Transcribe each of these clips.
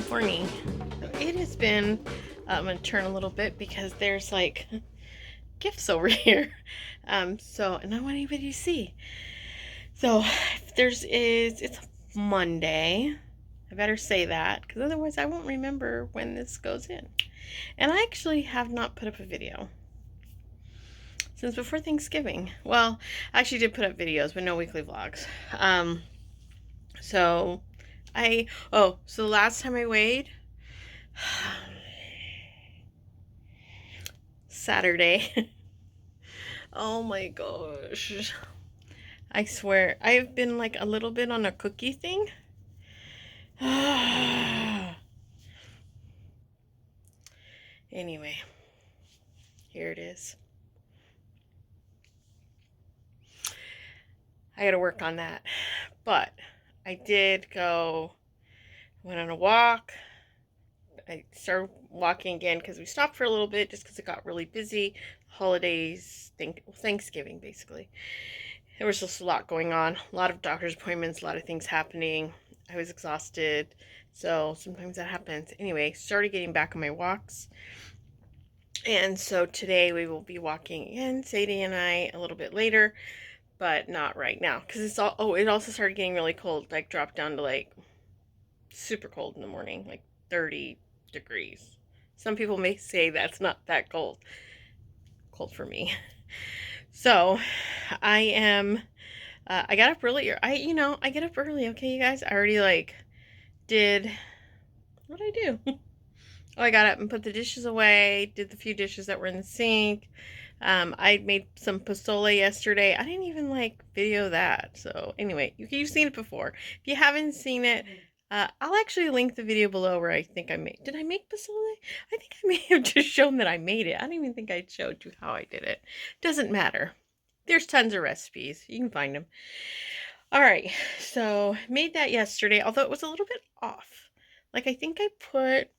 Good morning. It has been, I'm going to turn a little bit because there's like gifts over here. And I want anybody to see. So it's Monday. I better say that because otherwise I won't remember when this goes in. And I actually have not put up a video since before Thanksgiving. Well, I actually did put up videos, but no weekly vlogs. So so the last time I weighed, Saturday. Oh my gosh. I swear, I've been like a little bit on a cookie thing. Anyway, here it is. I gotta work on that. But I did went on a walk. I started walking again because we stopped for a little bit just because it got really busy. Holidays, Thanksgiving basically. There was just a lot going on. A lot of doctor's appointments, a lot of things happening. I was exhausted. So sometimes that happens. Anyway, started getting back on my walks. And so today we will be walking again, Sadie and I, a little bit later, but not right now. Because it also started getting really cold. Like dropped down to like super cold in the morning, like 30 degrees. Some people may say that's not that cold. Cold for me. So I got up earlier. I get up early, okay, you guys? I already what did I do? Oh, I got up and put the dishes away, did the few dishes that were in the sink. I made some pozole yesterday. I didn't even video that. So anyway, you've seen it before. If you haven't seen it, I'll actually link the video below where I think did I make pozole? I think I may have just shown that I made it. I don't even think I showed you how I did it. Doesn't matter. There's tons of recipes. You can find them. All right, so made that yesterday, although it was a little bit off. I think I put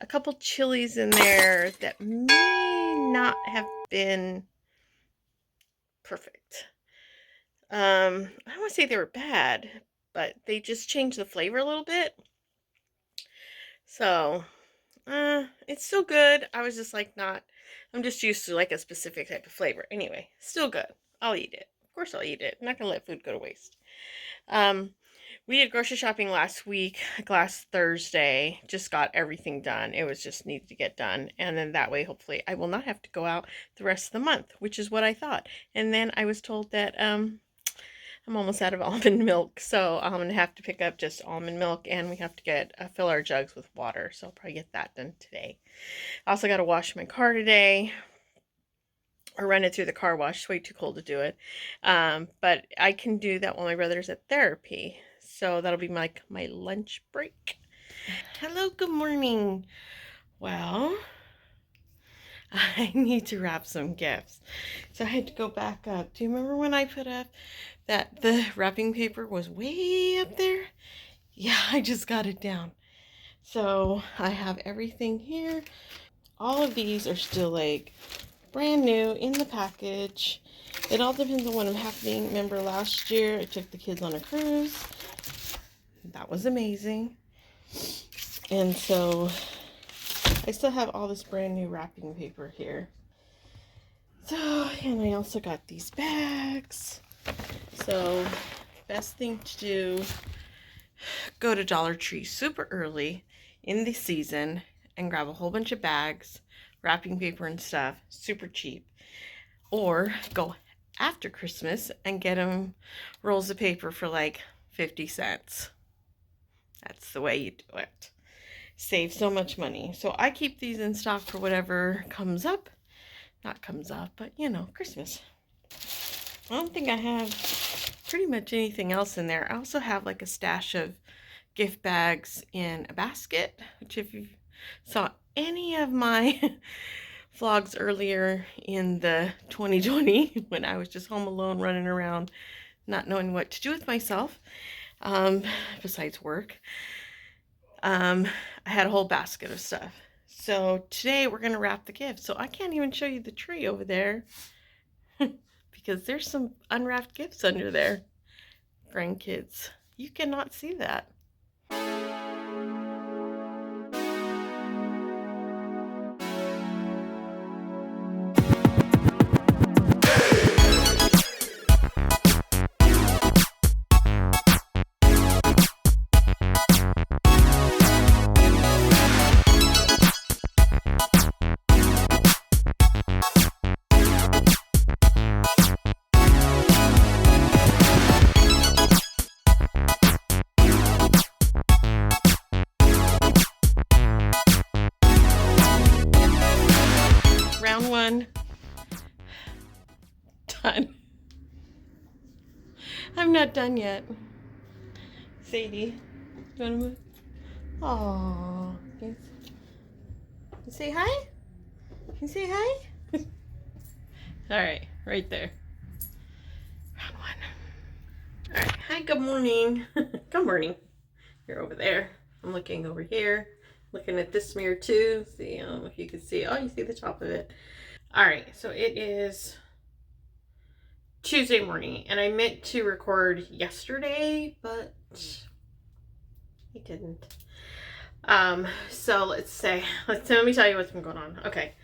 a couple chilies in there that may not have been perfect. I don't want to say they were bad, but they just changed the flavor a little bit. So, it's still good. I was just I'm just used to a specific type of flavor. Anyway, still good. I'll eat it. Of course I'll eat it. I'm not going to let food go to waste. We did grocery shopping last Thursday. Just got everything done. It was just needed to get done. And then that way, hopefully, I will not have to go out the rest of the month, which is what I thought. And then I was told that I'm almost out of almond milk. So I'm going to have to pick up just almond milk. And we have to fill our jugs with water. So I'll probably get that done today. I also got to wash my car today. Or run it through the car wash. It's way too cold to do it. But I can do that while my brother's at therapy. So that'll be my lunch break. Hello, good morning. Well, I need to wrap some gifts. So I had to go back up. Do you remember when I put up that the wrapping paper was way up there? Yeah, I just got it down. So I have everything here. All of these are still brand new in the package. It all depends on when I'm happening. Remember last year I took the kids on a cruise. That was amazing. And so I still have all this brand new wrapping paper here. So, and I also got these bags. So, best thing to do, go to Dollar Tree super early in the season and grab a whole bunch of bags, wrapping paper and stuff, super cheap. Or go after Christmas and get them rolls of paper for 50 cents. That's the way you do it. Save so much money. So I keep these in stock for whatever comes up. Not comes up, but Christmas. I don't think I have pretty much anything else in there. I also have a stash of gift bags in a basket, which if you saw any of my vlogs earlier in the 2020 when I was just home alone running around not knowing what to do with myself besides work, I had a whole basket of stuff. So today we're going to wrap the gifts. So I can't even show you the tree over there because there's some unwrapped gifts under there. Grandkids, you cannot see that. I'm not done yet. Sadie, you want to move? Aww. You say hi? You say hi? Alright, right there. Wrong one. Alright, hi, good morning. Good morning. You're over there. I'm looking over here. Looking at this mirror too. See if you can see. Oh, you see the top of it. Alright, so it is Tuesday morning, and I meant to record yesterday, but I didn't. So let me tell you what's been going on. Okay.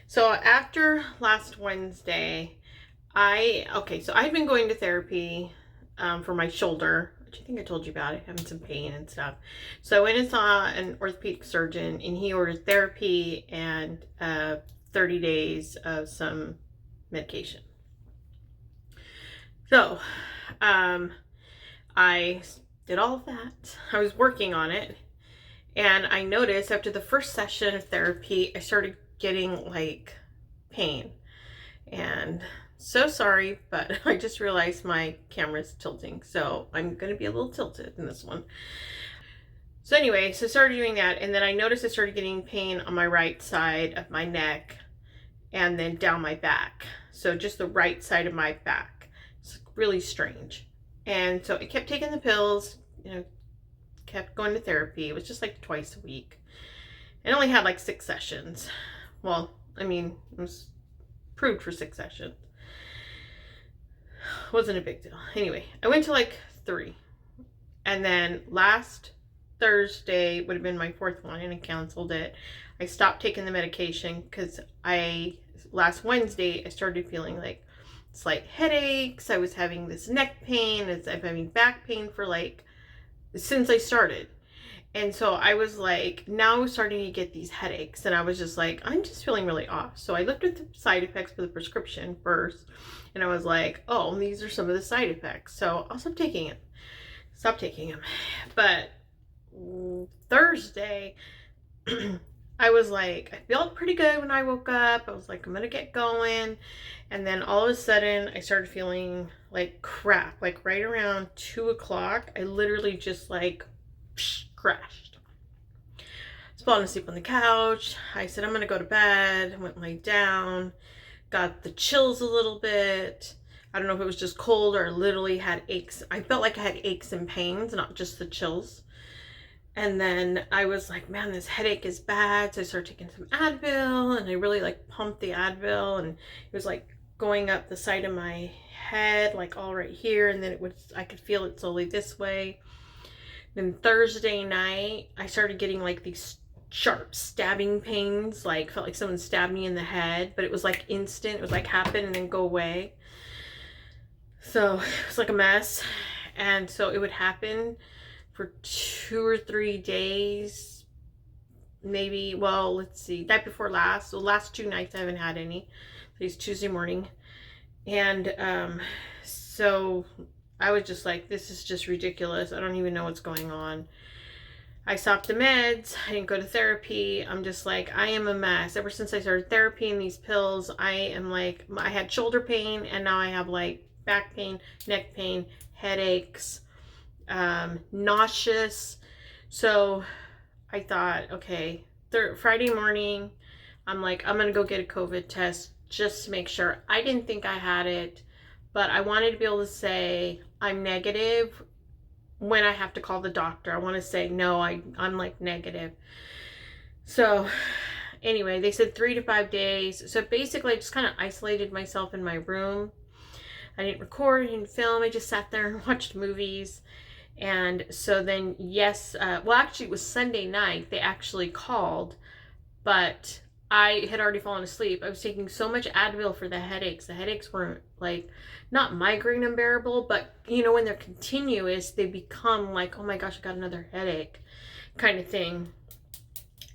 So after last Wednesday, so I've been going to therapy for my shoulder, which I think I told you about it, having some pain and stuff. So I went and saw an orthopedic surgeon, and he ordered therapy and 30 days of some medication. So I did all of that. I was working on it, and I noticed after the first session of therapy, I started getting like pain. And so sorry, but I just realized my camera's tilting, so I'm going to be a little tilted in this one. So anyway, so I started doing that, and then I noticed I started getting pain on my right side of my neck and then down my back. So just the right side of my back. It's really strange. And so I kept taking the pills, kept going to therapy. It was just like twice a week. I only had like 6 sessions. Well, I mean, it was approved for 6 sessions. Wasn't a big deal. Anyway, I went to like 3. And then last Thursday would have been my 4th one, and I canceled it. I stopped taking the medication because last Wednesday I started feeling like slight headaches. I was having this neck pain. I'm having back pain for like since I started. And so I was like, now I'm starting to get these headaches. And I was just like, I'm just feeling really off. So I looked at the side effects for the prescription first. And I was like, oh, these are some of the side effects. So I'll stop taking it. Stop taking them. But Thursday, I was like, I felt pretty good when I woke up. I was like, I'm going to get going. And then all of a sudden, I started feeling like crap. Like right around 2 o'clock, I literally just like crashed. I was falling asleep on the couch. I said, I'm going to go to bed. I went and laid down. Got the chills a little bit. I don't know if it was just cold or I literally had aches. I felt like I had aches and pains, not just the chills. And then I was like, man, this headache is bad. So I started taking some Advil, and I really like pumped the Advil, and it was like going up the side of my head, like all right here. And then I could feel it slowly this way. Then Thursday night, I started getting like these sharp stabbing pains, like felt like someone stabbed me in the head, but it was like instant. It was like happen and then go away. So it was like a mess. And so it would happen for 2 or 3 days, maybe. Well, let's see, night before last. So last 2 nights I haven't had any. Today's Tuesday morning. And so I was just like, this is just ridiculous. I don't even know what's going on. I stopped the meds. I didn't go to therapy. I'm just like, I am a mess. Ever since I started therapy and these pills, I am like, I had shoulder pain, and now I have like back pain, neck pain, headaches, nauseous. So I thought, okay, Friday morning, I'm like, I'm going to go get a COVID test just to make sure. I didn't think I had it, but I wanted to be able to say I'm negative when I have to call the doctor. I want to say, no, I'm like negative. So anyway, they said 3 to 5 days. So basically I just kind of isolated myself in my room. I didn't record, I didn't film. I just sat there and watched movies. And so then, well, actually it was Sunday night. They actually called, but I had already fallen asleep. I was taking so much Advil for the headaches. The headaches weren't like, not migraine unbearable, but when they're continuous, they become like, oh my gosh, I got another headache kind of thing.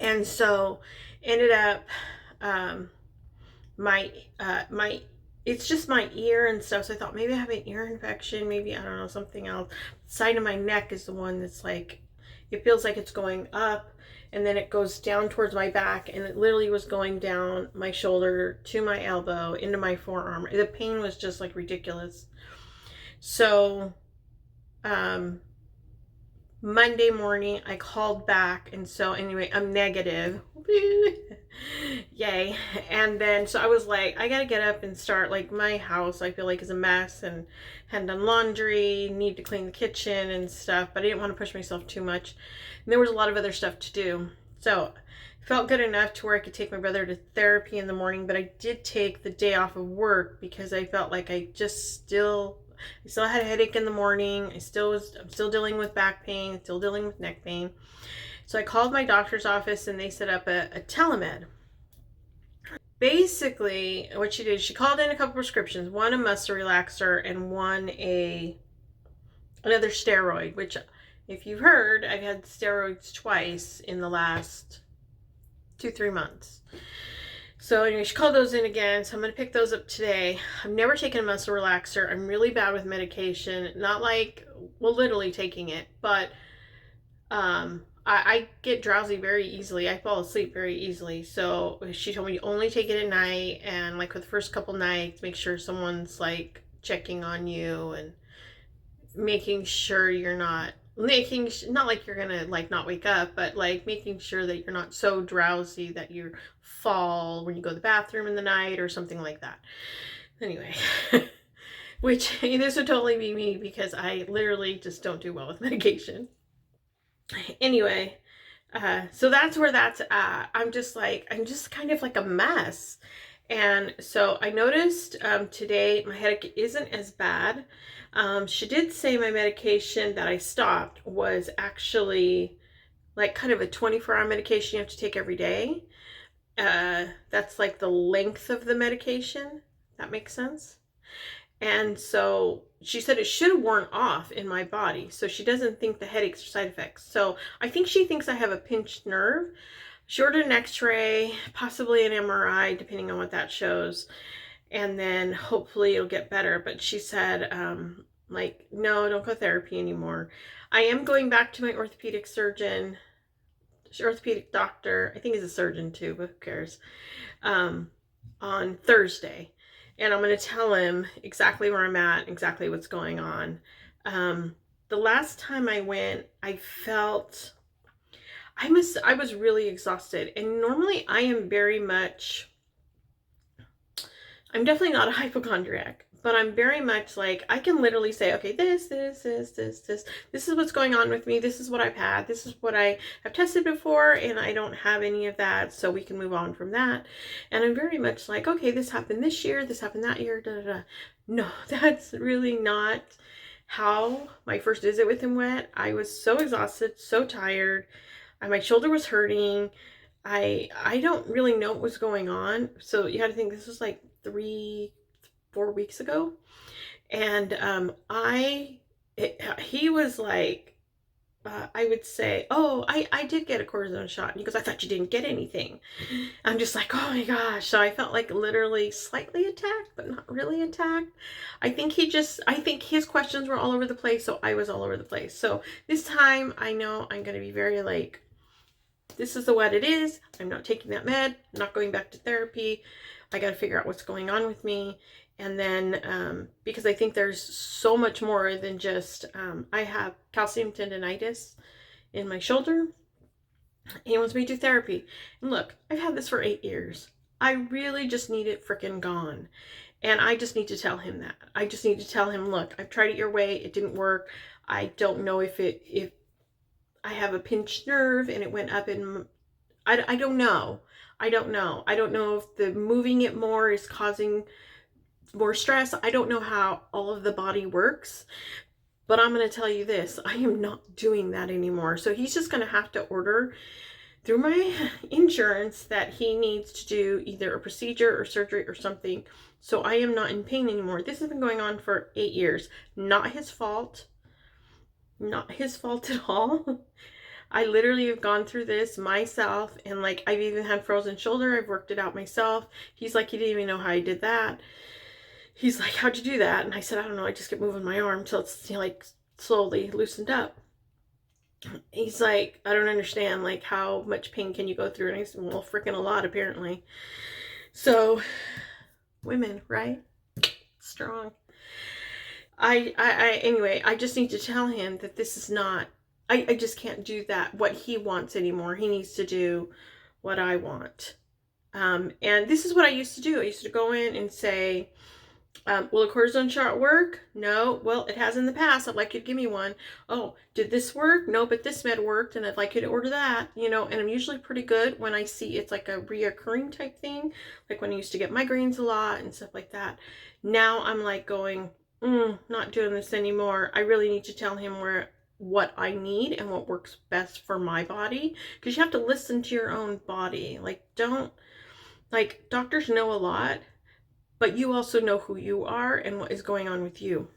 And so ended up, it's just my ear and stuff. So I thought maybe I have an ear infection, maybe, I don't know, something else. The side of my neck is the one that's like, it feels like it's going up, and then it goes down towards my back, and it literally was going down my shoulder to my elbow into my forearm. The pain was just like ridiculous. So Monday morning I called back, and so anyway, I'm negative. Yay. And then so I was like, I gotta get up and start, like, my house I feel like is a mess, and hadn't done laundry, need to clean the kitchen and stuff, but I didn't want to push myself too much. And there was a lot of other stuff to do. So felt good enough to where I could take my brother to therapy in the morning, but I did take the day off of work because I felt like I still had a headache in the morning. I'm still dealing with back pain, still dealing with neck pain. So I called my doctor's office and they set up a telemed. Basically, what she did, she called in a couple prescriptions, one a muscle relaxer and one another steroid, which, if you've heard, I've had steroids twice in the last 2-3 months. So anyway, she called those in again, so I'm going to pick those up today. I've never taken a muscle relaxer. I'm really bad with medication. Not like, well, literally taking it, but I get drowsy very easily. I fall asleep very easily. So she told me only take it at night, and like with the first couple nights, make sure someone's like checking on you and making sure you're not like you're gonna like not wake up, but like making sure that you're not so drowsy that you fall when you go to the bathroom in the night or something like that. Anyway, which this would totally be me because I literally just don't do well with medication. Anyway, so that's where that's at. I'm just kind of like a mess. And so I noticed today my headache isn't as bad. She did say my medication that I stopped was actually like kind of a 24-hour medication you have to take every day. That's like the length of the medication. That makes sense. And so she said it should have worn off in my body. So she doesn't think the headaches are side effects. So I think she thinks I have a pinched nerve. She ordered an x-ray, possibly an MRI, depending on what that shows. And then hopefully it'll get better. But she said, like, no, don't go therapy anymore. I am going back to my orthopedic surgeon, orthopedic doctor. I think he's a surgeon too, but who cares? On Thursday. And I'm going to tell him exactly where I'm at, exactly what's going on. The last time I went, I felt I was really exhausted. And normally I am I'm definitely not a hypochondriac, but I'm very much like, I can literally say, okay, this is what's going on with me. This is what I've had. This is what I have tested before, and I don't have any of that, so we can move on from that. And I'm very much like, okay, this happened this year, this happened that year, da da da. No, that's really not how my first visit with him went. I was so exhausted, so tired. My shoulder was hurting. I don't really know what was going on. So you had to think this was like 3-4 weeks ago. And he was like, I would say, oh, I did get a cortisone shot. And he goes, I thought you didn't get anything. I'm just like, oh my gosh. So I felt like literally slightly attacked, but not really attacked. I think his questions were all over the place. So I was all over the place. So this time I know I'm going to be very like, this is what it is. I'm not taking that med. I'm not going back to therapy. I got to figure out what's going on with me. And then, because I think there's so much more than just, I have calcium tendonitis in my shoulder. He wants me to do therapy. And look, I've had this for 8 years. I really just need it freaking gone. And I just need to tell him that. I just need to tell him, look, I've tried it your way. It didn't work. I don't know if I have a pinched nerve and it went up in, I don't know. I don't know. I don't know if the moving it more is causing more stress. I don't know how all of the body works, but I'm going to tell you this. I am not doing that anymore. So he's just going to have to order through my insurance that he needs to do either a procedure or surgery or something. So I am not in pain anymore. This has been going on for 8 years. Not his fault. Not his fault at all. I literally have gone through this myself, and like I've even had frozen shoulder. I've worked it out myself. He's like, he didn't even know how I did that. He's like, how'd you do that? And I said, I don't know. I just kept moving my arm till it's, like slowly loosened up. He's like, I don't understand. Like, how much pain can you go through? And I said, well, freaking a lot, apparently. So, women, right? Strong. Anyway, I just need to tell him that this is not, I just can't do that, what he wants anymore. He needs to do what I want. And this is what I used to do. I used to go in and say, will a cortisone shot work? No. Well, it has in the past. I'd like you to give me one. Oh, did this work? No, but this med worked, and I'd like you to order that. You know, and I'm usually pretty good when I see it's like a reoccurring type thing, like when I used to get migraines a lot and stuff like that. Now I'm like going, not doing this anymore. I really need to tell him what I need and what works best for my body, because you have to listen to your own body. Like doctors know a lot, but you also know who you are and what is going on with you.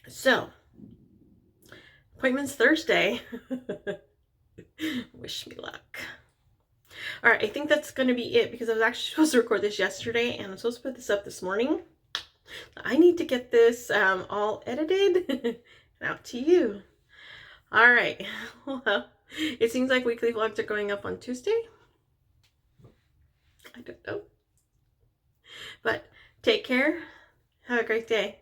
So, appointment's Thursday. Wish me luck. All right, I think that's going to be it, because I was actually supposed to record this yesterday and I'm supposed to put this up this morning. I need to get this all edited and out to you. All right. Well, it seems like weekly vlogs are going up on Tuesday. I don't know. But take care. Have a great day.